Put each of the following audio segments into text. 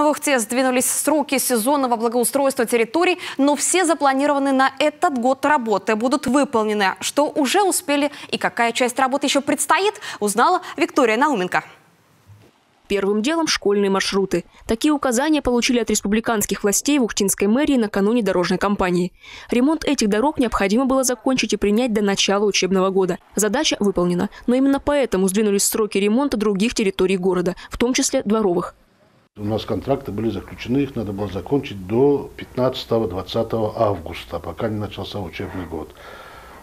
В Ухте сдвинулись сроки сезонного благоустройства территорий, но все запланированные на этот год работы будут выполнены. Что уже успели и какая часть работы еще предстоит, узнала Виктория Науменко. Первым делом школьные маршруты. Такие указания получили от республиканских властей в Ухтинской мэрии накануне дорожной кампании. Ремонт этих дорог необходимо было закончить и принять до начала учебного года. Задача выполнена, но именно поэтому сдвинулись сроки ремонта других территорий города, в том числе дворовых. У нас контракты были заключены, их надо было закончить до 15-20 августа, пока не начался учебный год.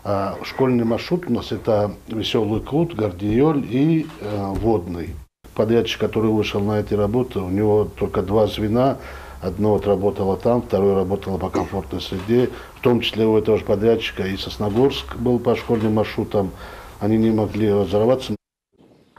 А школьный маршрут у нас это Веселый Кут, Гардиёль и Водный. Подрядчик, который вышел на эти работы, у него только два звена. Одно отработало там, второе работало по комфортной среде. В том числе у этого же подрядчика и Сосногорск был по школьным маршрутам. Они не могли разорваться.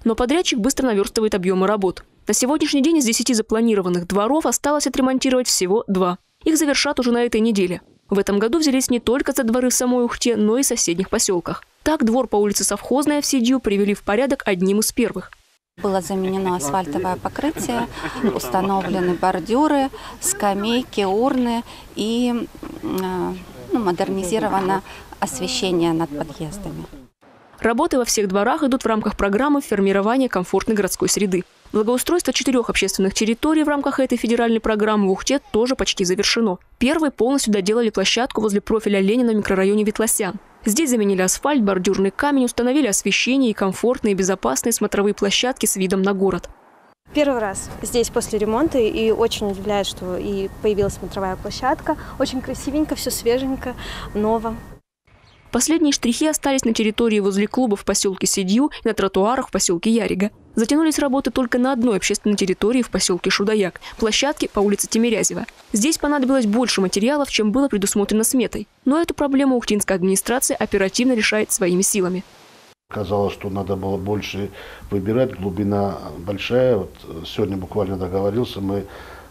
Но подрядчик быстро наверстывает объемы работ. На сегодняшний день из 10 запланированных дворов осталось отремонтировать всего 2. Их завершат уже на этой неделе. В этом году взялись не только за дворы в самой Ухте, но и в соседних поселках. Так, двор по улице Совхозная в Сидью привели в порядок одним из первых. Было заменено асфальтовое покрытие, установлены бордюры, скамейки, урны и модернизировано освещение над подъездами. Работы во всех дворах идут в рамках программы формирования комфортной городской среды. Благоустройство 4 общественных территорий в рамках этой федеральной программы в Ухте тоже почти завершено. Первой полностью доделали площадку возле профиля Ленина в микрорайоне Ветлосян. Здесь заменили асфальт, бордюрный камень, установили освещение и комфортные, безопасные смотровые площадки с видом на город. Первый раз здесь после ремонта, и очень удивляет, что и появилась смотровая площадка. Очень красивенько, все свеженько, ново. Последние штрихи остались на территории возле клуба в поселке Сидью и на тротуарах в поселке Ярига. Затянулись работы только на одной общественной территории в поселке Шудаяк – площадке по улице Тимирязева. Здесь понадобилось больше материалов, чем было предусмотрено сметой. Но эту проблему ухтинская администрация оперативно решает своими силами. Казалось, что надо было больше выбирать, глубина большая. Вот сегодня буквально договорился, мы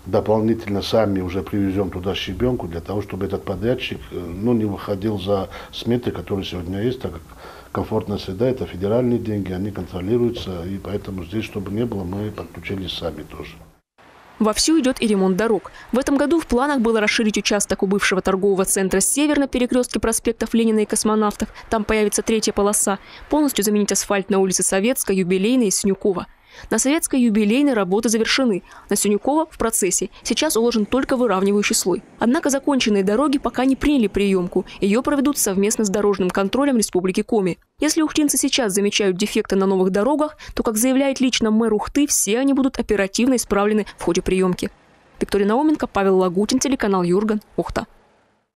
дополнительно сами уже привезем туда щебенку для того, чтобы этот подрядчик не выходил за сметы, которые сегодня есть, так как комфортная среда – это федеральные деньги, они контролируются, и поэтому здесь, чтобы не было, мы подключились сами тоже. Вовсю идет и ремонт дорог. В этом году в планах было расширить участок у бывшего торгового центра «Север» на перекрестке проспектов Ленина и Космонавтов. Там появится 3-я полоса. Полностью заменить асфальт на улице Советской, Юбилейной и Синюкова. На Советской Юбилейной работы завершены. На Синюкова в процессе. Сейчас уложен только выравнивающий слой. Однако законченные дороги пока не приняли приемку. Ее проведут совместно с дорожным контролем Республики Коми. Если ухтинцы сейчас замечают дефекты на новых дорогах, то, как заявляет лично мэр Ухты, все они будут оперативно исправлены в ходе приемки. Виктория Науменко, Павел Лагутин, телеканал Юрган, Ухта.